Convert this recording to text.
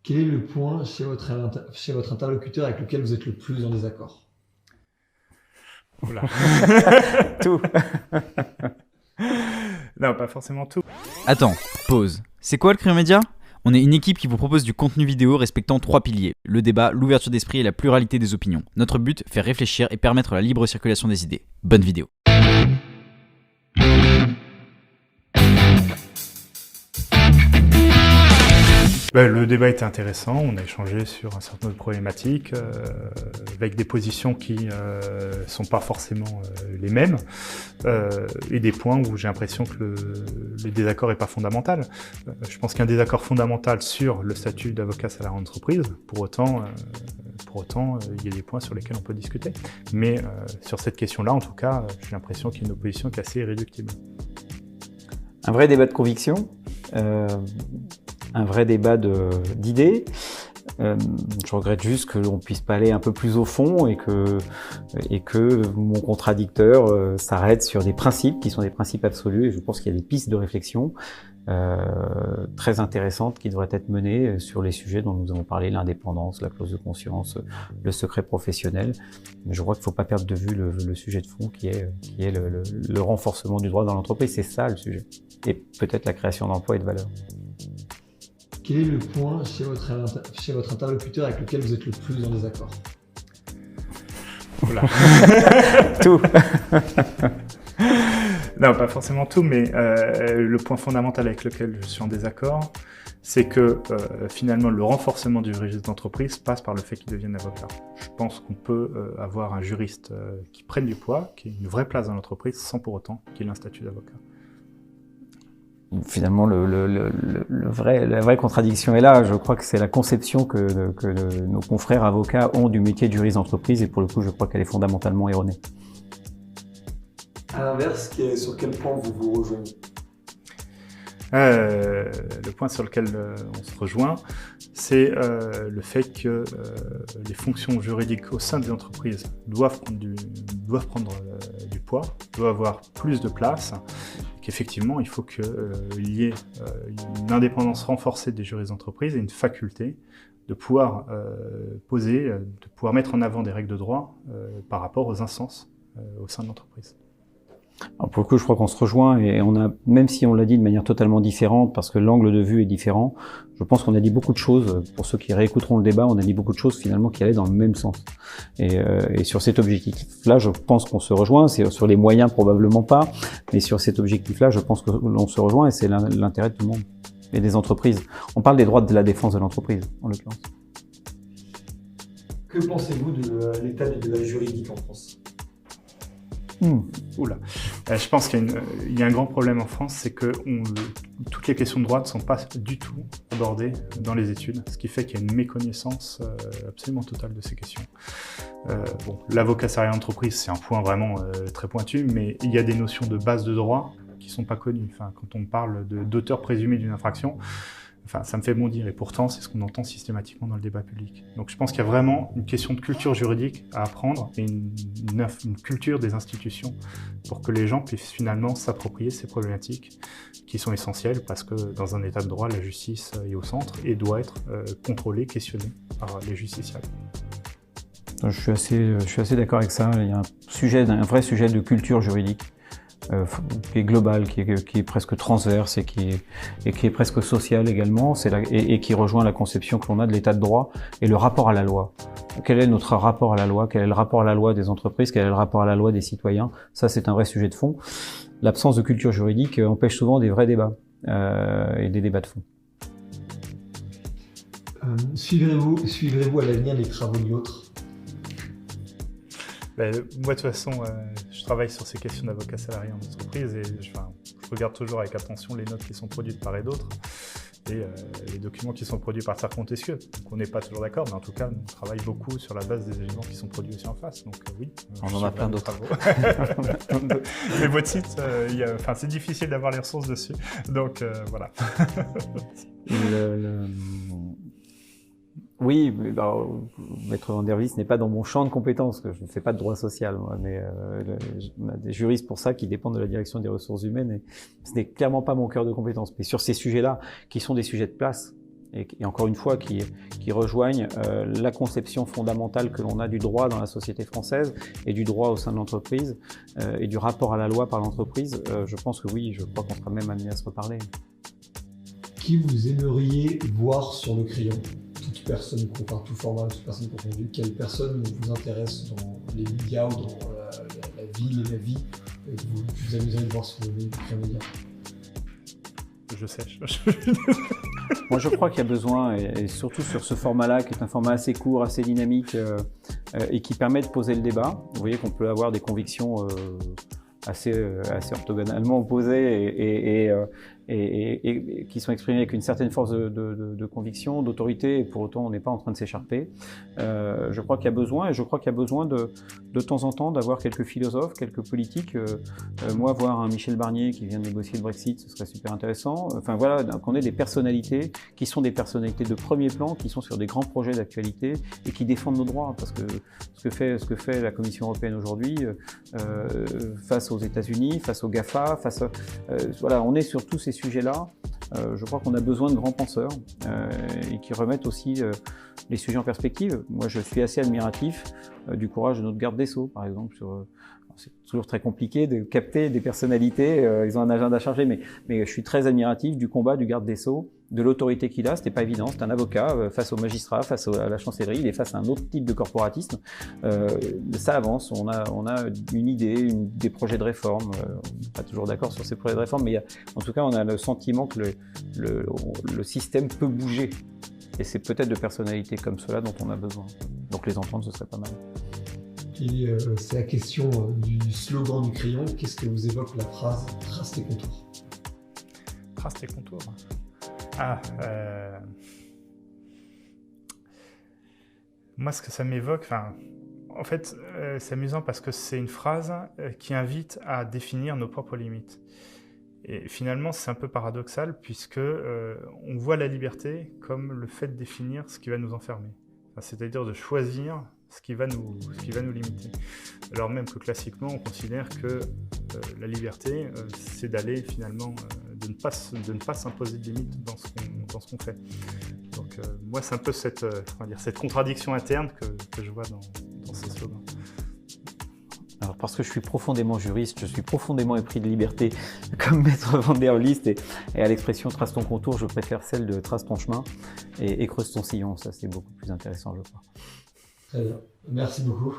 Quel est le point chez votre interlocuteur avec lequel vous êtes le plus en désaccord? Oula. Tout. Non, pas forcément tout. Attends, pause. C'est quoi le Cryo Média ? On est une équipe qui vous propose du contenu vidéo respectant 3 piliers. Le débat, l'ouverture d'esprit et la pluralité des opinions. Notre but, faire réfléchir et permettre la libre circulation des idées. Bonne vidéo. Le débat était intéressant, on a échangé sur un certain nombre de problématiques, avec des positions qui sont pas forcément les mêmes, et des points où j'ai l'impression que le désaccord est pas fondamental. Je pense qu'un désaccord fondamental sur le statut d'avocat salarié en entreprise, pour autant, il y a des points sur lesquels on peut discuter. Mais sur cette question-là, en tout cas, j'ai l'impression qu'il y a une opposition qui est assez irréductible. Un vrai débat de conviction, un vrai débat d'idées. Je regrette juste que l'on puisse pas aller un peu plus au fond et que mon contradicteur s'arrête sur des principes qui sont des principes absolus. Et je pense qu'il y a des pistes de réflexion très intéressantes qui devraient être menées sur les sujets dont nous avons parlé, l'indépendance, la clause de conscience, le secret professionnel. Mais je crois qu'il ne faut pas perdre de vue le sujet de fond qui est le renforcement du droit dans l'entreprise. C'est ça le sujet. Et peut-être la création d'emplois et de valeur. Quel est le point chez votre interlocuteur avec lequel vous êtes le plus en désaccord? Oula. Tout. Non, pas forcément tout, mais le point fondamental avec lequel je suis en désaccord, c'est que finalement le renforcement du juriste d'entreprise passe par le fait qu'il devienne avocat. Je pense qu'on peut avoir un juriste qui prenne du poids, qui ait une vraie place dans l'entreprise, sans pour autant qu'il ait un statut d'avocat. Finalement, la vraie contradiction est là. Je crois que c'est la conception que nos confrères avocats ont du métier de juriste d'entreprise, et pour le coup, je crois qu'elle est fondamentalement erronée. À l'inverse, sur quel point vous vous rejoignez? Le point sur lequel on se rejoint, c'est le fait que les fonctions juridiques au sein des entreprises doivent prendre du poids, doivent avoir plus de place, qu'effectivement il faut qu'il y ait une indépendance renforcée des juristes d'entreprise et une faculté de pouvoir poser, de pouvoir mettre en avant des règles de droit par rapport aux instances au sein de l'entreprise. Alors pour le coup, je crois qu'on se rejoint, et on a, même si on l'a dit de manière totalement différente, parce que l'angle de vue est différent, je pense qu'on a dit beaucoup de choses. Pour ceux qui réécouteront le débat, on a dit beaucoup de choses finalement qui allaient dans le même sens. Et sur cet objectif-là, je pense qu'on se rejoint. C'est sur les moyens probablement pas, mais sur cet objectif-là, je pense que l'on se rejoint, et c'est l'intérêt de tout le monde et des entreprises. On parle des droits de la défense de l'entreprise, en l'occurrence. Que pensez-vous de l'état du débat juridique en France? Oula. Je pense qu'il y a un grand problème en France, c'est que toutes les questions de droit ne sont pas du tout abordées dans les études, ce qui fait qu'il y a une méconnaissance absolument totale de ces questions. L'avocat salarié entreprise, c'est un point vraiment très pointu, mais il y a des notions de base de droit qui ne sont pas connues. Enfin, quand on parle d'auteur présumé d'une infraction, ça me fait bondir, et pourtant c'est ce qu'on entend systématiquement dans le débat public. Donc je pense qu'il y a vraiment une question de culture juridique à apprendre, et une culture des institutions pour que les gens puissent finalement s'approprier ces problématiques qui sont essentielles, parce que dans un état de droit, la justice est au centre et doit être contrôlée, questionnée par les justiciables. Je suis assez d'accord avec ça. Il y a un vrai sujet de culture juridique qui est global, qui est presque transverse, et qui est presque social également, et qui rejoint la conception que l'on a de l'état de droit et le rapport à la loi. Quel est notre rapport à la loi? Quel est le rapport à la loi des entreprises? Quel est le rapport à la loi des citoyens? Ça, c'est un vrai sujet de fond. L'absence de culture juridique empêche souvent des vrais débats et des débats de fond. Suivrez-vous à l'avenir les travaux de l'autre? Moi, de toute façon, je travaille sur ces questions d'avocat salarié en entreprise, et je regarde toujours avec attention les notes qui sont produites par et d'autres, et les documents qui sont produits par Cercle Montesquieu. Donc on n'est pas toujours d'accord, mais en tout cas, on travaille beaucoup sur la base des éléments qui sont produits aussi en face. Donc oui, on en a plein d'autres. Mais votre site, c'est difficile d'avoir les ressources dessus. Donc voilà. Oui, Maître Van der Vlis n'est pas dans mon champ de compétences, que je ne fais pas de droit social, moi, mais on a des juristes pour ça qui dépendent de la direction des ressources humaines, et ce n'est clairement pas mon cœur de compétences. Mais sur ces sujets-là, qui sont des sujets de place, et encore une fois qui rejoignent la conception fondamentale que l'on a du droit dans la société française et du droit au sein de l'entreprise et du rapport à la loi par l'entreprise. Je pense que oui, je crois qu'on sera même amené à se reparler. Qui vous aimeriez voir sur le crayon? Toute personne, enfin tout format, toute personne confondue. Quelle personne vous intéresse dans les médias ou dans la ville et la vie que vous amuseriez de voir sur le crayon média? Je sèche. Moi, je crois qu'il y a besoin, et surtout sur ce format-là, qui est un format assez court, assez dynamique, et qui permet de poser le débat. Vous voyez qu'on peut avoir des convictions assez orthogonalement opposées et qui sont exprimées avec une certaine force de conviction, d'autorité, et pour autant on n'est pas en train de s'écharper. Je crois qu'il y a besoin, et je crois qu'il y a besoin de temps en temps d'avoir quelques philosophes, quelques politiques. Moi, voir un Michel Barnier qui vient de négocier le Brexit, ce serait super intéressant. Enfin voilà, qu'on ait des personnalités qui sont des personnalités de premier plan, qui sont sur des grands projets d'actualité et qui défendent nos droits, parce que ce que fait la Commission européenne aujourd'hui face aux États-Unis, face aux GAFA, voilà, on est sur tous ces sujets-là. Je crois qu'on a besoin de grands penseurs et qui remettent aussi les sujets en perspective. Moi, je suis assez admiratif du courage de notre garde des Sceaux, par exemple. C'est toujours très compliqué de capter des personnalités, ils ont un agenda chargé, mais je suis très admiratif du combat du garde des Sceaux, de l'autorité qu'il a. C'était pas évident, c'est un avocat face aux magistrats, face à la chancellerie, il est face à un autre type de corporatisme. Ça avance, on a une idée, des projets de réforme. On n'est pas toujours d'accord sur ces projets de réforme, mais en tout cas, on a le sentiment que le système peut bouger. Et c'est peut-être de personnalités comme cela dont on a besoin. Donc les entendre, ce serait pas mal. Et c'est la question du slogan du crayon. Qu'est-ce que vous évoque la phrase « trace tes contours » ? Trace tes contours. Moi, ce que ça m'évoque, en fait, c'est amusant parce que c'est une phrase qui invite à définir nos propres limites. Et finalement, c'est un peu paradoxal puisque on voit la liberté comme le fait de définir ce qui va nous enfermer. C'est-à-dire de choisir ce qui va nous limiter. Alors même que classiquement, on considère que la liberté, c'est d'aller finalement, de ne pas s'imposer de limites dans ce qu'on fait. Donc moi, c'est un peu cette contradiction interne que je vois dans ce slogan. Alors parce que je suis profondément juriste, je suis profondément épris de liberté, comme Maître Van der List, et à l'expression « trace ton contour », je préfère celle de « trace ton chemin » et « creuse ton sillon ». Ça, c'est beaucoup plus intéressant, je crois. Très bien. Merci beaucoup.